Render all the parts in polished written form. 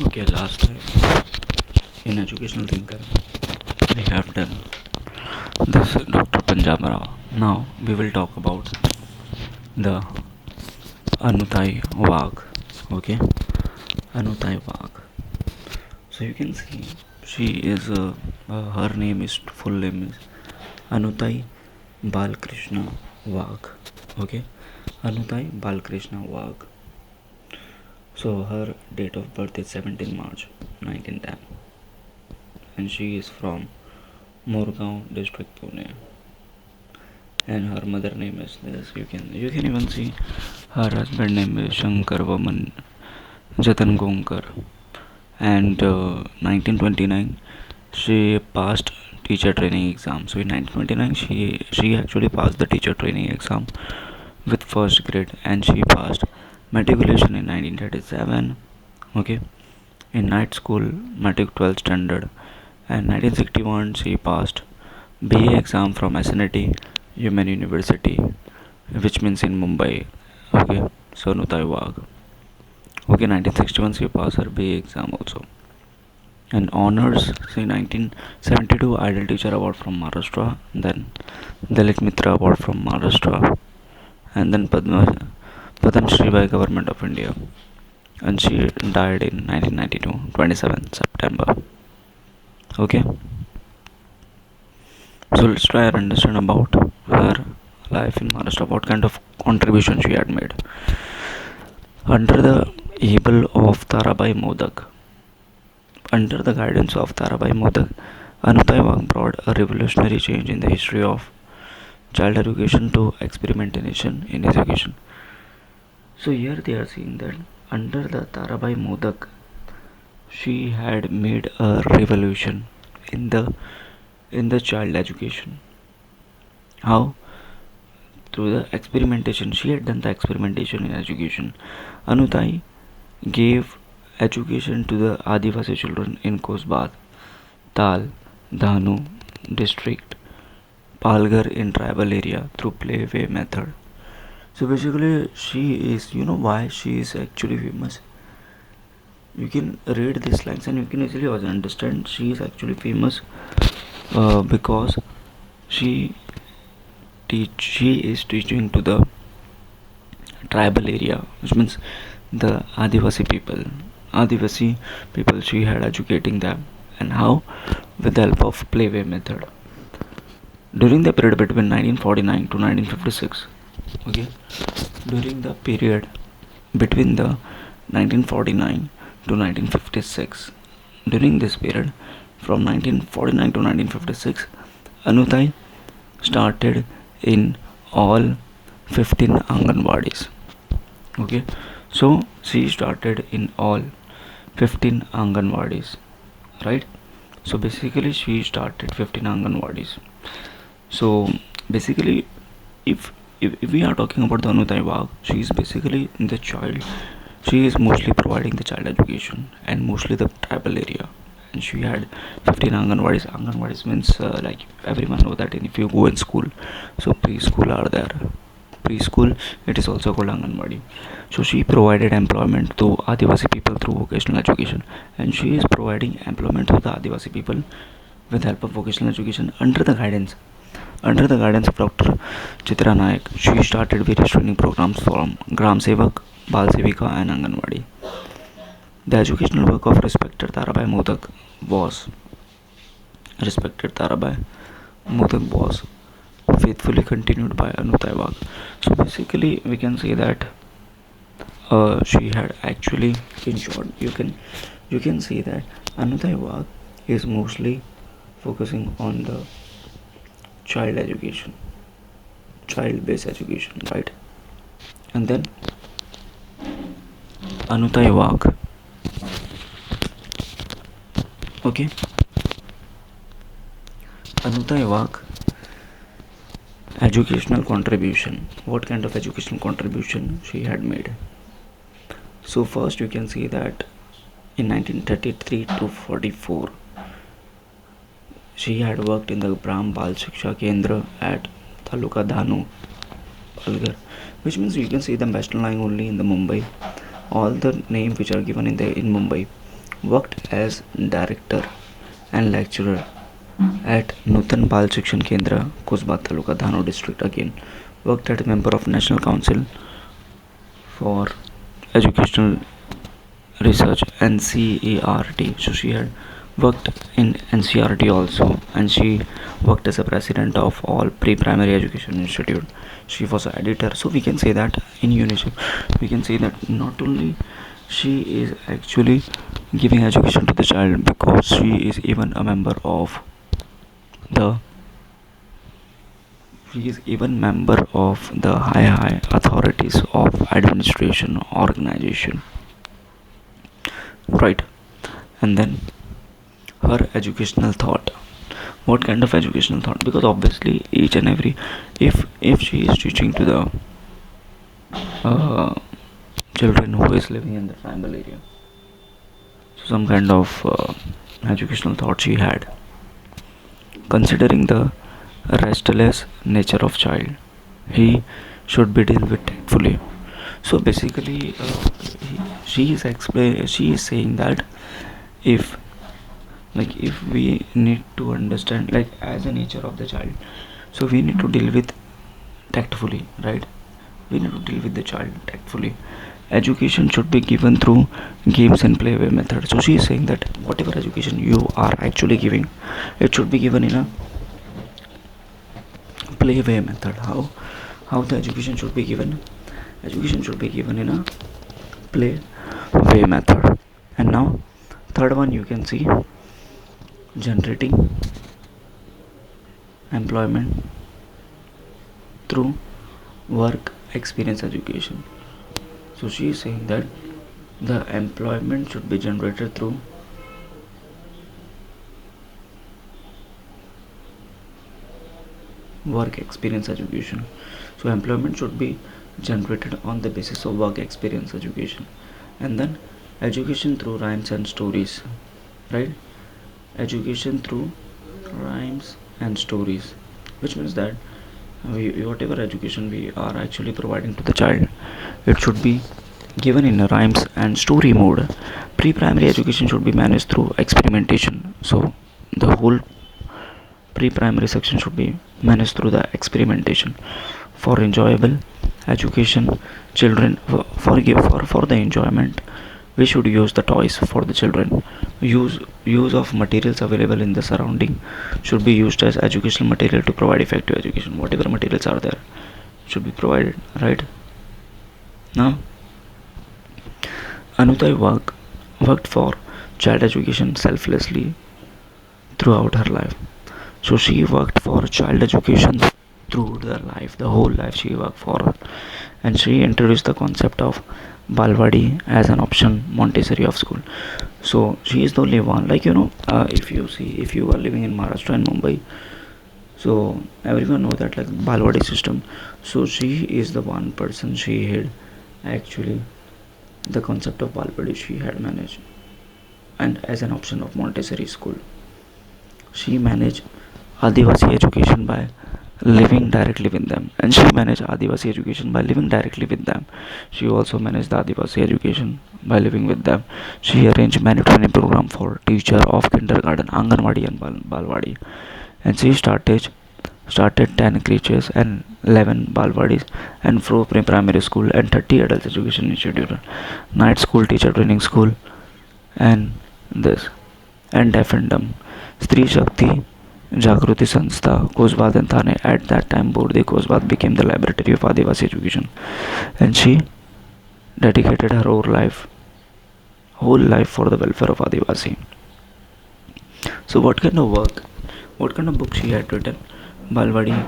Okay, last time in educational thinker we have done this Dr. Punjab Rao. Now we will talk about the Anutai Wag. Okay, Anutai Wag. So you can see she is her name is full name is Anutai Balkrishna Wag. Okay, Anutai Balkrishna Wag. So her date of birth is 17 March 1910, and she is from Morgaon district, Pune. And her mother name is this. You can even see her husband name is Shankar Vaman Jatan Gonkar. And 1929 she passed teacher training exam. So in 1929 she actually passed the teacher training exam with first grade, and she passed matriculation in 1937. Okay, in night school matric 12th standard, and 1961 she passed BA exam from SNAT Human University, which means in Mumbai. Okay, so Nutai Wag. Okay, 1961 she passed her BA exam also. And honors, see, 1972 Ideal Teacher Award from Maharashtra, then Dalit Mitra Award from Maharashtra, and then Padam Shri by Government of India. And she died in 1992, 27 September. Okay, so let's try and understand about her life in Maharashtra, what kind of contribution she had made. Under the able of Tarabai Modak, under the guidance of Tarabai Modak, Anutai Wag brought a revolutionary change in the history of child education to experimentation in education. So here they are saying that under the Tarabai Modak, she had made a revolution in the child education. How? Through the experimentation. She had done the experimentation in education. Anutai gave education to the Adivasi children in Kosbad, Tal, Dhanu district, Palghar in tribal area through playway method. So basically, she is, you know why she is actually famous? You can read these lines and you can easily also understand she is actually famous because she she is teaching to the tribal area, which means the Adivasi people, she had educating them. And how? With the help of playway method. During the period between 1949 to 1956, okay, during the period between the 1949 to 1956, during this period from 1949 to 1956, Anutai started in all 15 Anganwadis. Okay, so she started in all 15 Anganwadis, right? So basically, she started 15 Anganwadis. So basically, if if we are talking about the Anutai Wag, she is basically the child. She is mostly providing the child education and mostly the tribal area. And she had 15 Anganwadis. Anganwadis means like everyone know that if you go in school, so preschool are there. Preschool, it is also called Anganwadi. So she provided employment to Adivasi people through vocational education, and she is providing employment to the Adivasi people with help of vocational education under the guidance of Dr. Chitra Nayak. She started various training programs from Gram Sevak, Bal Sevika, and Anganwadi. The educational work of was respected Tarabai Modak was faithfully continued by Anutai Wag. So basically, we can say that she had actually, in short, you can see that Anutai Wag is mostly focusing on the child education, child-based education, right? And then Anutai Wag, okay, Anutai Wag educational contribution. What kind of educational contribution she had made? So first, you can see that in 1933 to 44, she had worked in the Brahm Bal Shiksha Kendra at Taluka Dhanu, Palghar, which means you can see them western lying only in the Mumbai. All the names which are given in Mumbai, worked as director and lecturer at Nutan Bal Shikshan Kendra, Kusbat Taluka, Dhano district again. Worked as a member of National Council for Educational Research NCERT. So she had worked in NCERT also, and she worked as a president of all pre-primary education institute. She was an editor. So we can say that in UNICEF, we can say that not only she is actually giving education to the child, because she is even a member of the he is even member of the high authorities of administration organization, right? And then her educational thought. What kind of educational thought? Because obviously each and every, if she is teaching to the uh, children who is living in the tribal area, so some kind of educational thought she had, considering the restless nature of child, he should be dealt with tactfully. So basically, she is saying that if, like, if we need to understand, like, as a nature of the child, so we need to deal with tactfully, right? We need to deal with the child tactfully. Education should be given through games and playway method. So she is saying that whatever education you are actually giving, it should be given in a playway method. How the education should be given? Education should be given in a playway method. And now third one, you can see generating employment through work experience education. So she is saying that the employment should be generated through work experience education. So employment should be generated on the basis of work experience education. And then education through rhymes and stories, right? Education through rhymes and stories, which means that whatever education we are actually providing to the child, it should be given in a rhymes and story mode. Pre-primary education should be managed through experimentation. So the whole pre-primary section should be managed through the experimentation. For enjoyable education, children, for the enjoyment, we should use the toys for the children. Use of materials available in the surrounding should be used as educational material to provide effective education. Whatever materials are there should be provided, right? Now Anutai worked for child education selflessly throughout her life. So she worked for child education through her life, the whole life she worked for her. And she introduced the concept of Balwadi as an option Montessori of school. So she is the only one, like, if you see, if you are living in Maharashtra and Mumbai, so everyone know that, like, Balwadi system. So she is the one person, she had actually the concept of Balwadi she had managed, and as an option of Montessori school. She managed Adivasi education by living directly with them, and she managed Adivasi education by living directly with them. She also managed the Adivasi education by living with them. She arranged many training program for teacher of kindergarten, Anganwadi and Balwadi, and she started 10 creches and 11 Balwadis and 4 primary school and 30 adult education institute, night school, teacher training school, and this, and deaf and dumb. Stree Shakti Jagruti Sanstha, Kosbad and Thane. At that time, Borde Kosbad became the laboratory of Adivasi education, and she dedicated her whole life for the welfare of Adivasi. So, what kind of book she had written? Balwadi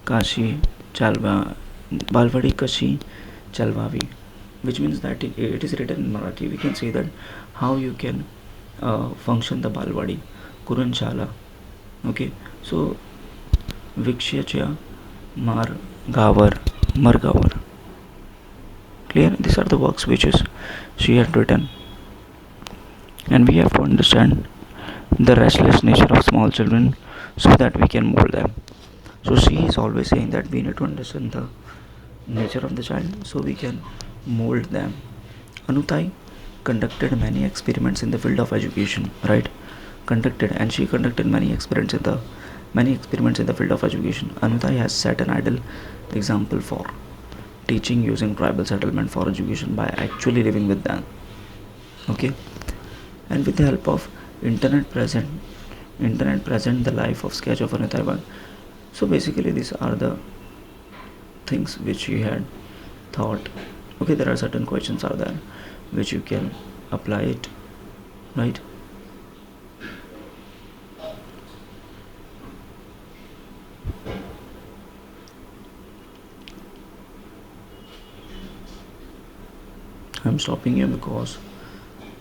Kashi Chalva, Balwadi Kashi Chalvavi, which means that it is written in Marathi. We can say that how you can function the Balwadi Kuran. Okay, so Vikshyacha Mar Gavar Margavar. Clear? These are the works which is she had written, and we have to understand the restless nature of small children so that we can mold them. So she is always saying that we need to understand the nature of the child so we can mold them. Anutai conducted many experiments in the field of education, right? She conducted many experiments in the field of education. Anutai has set an ideal example for teaching using tribal settlement for education by actually living with them. Okay, and with the help of internet present the life of sketch of Anutai. So basically, these are the things which you had thought. Okay, there are certain questions are there which you can apply it, right? I'm stopping you because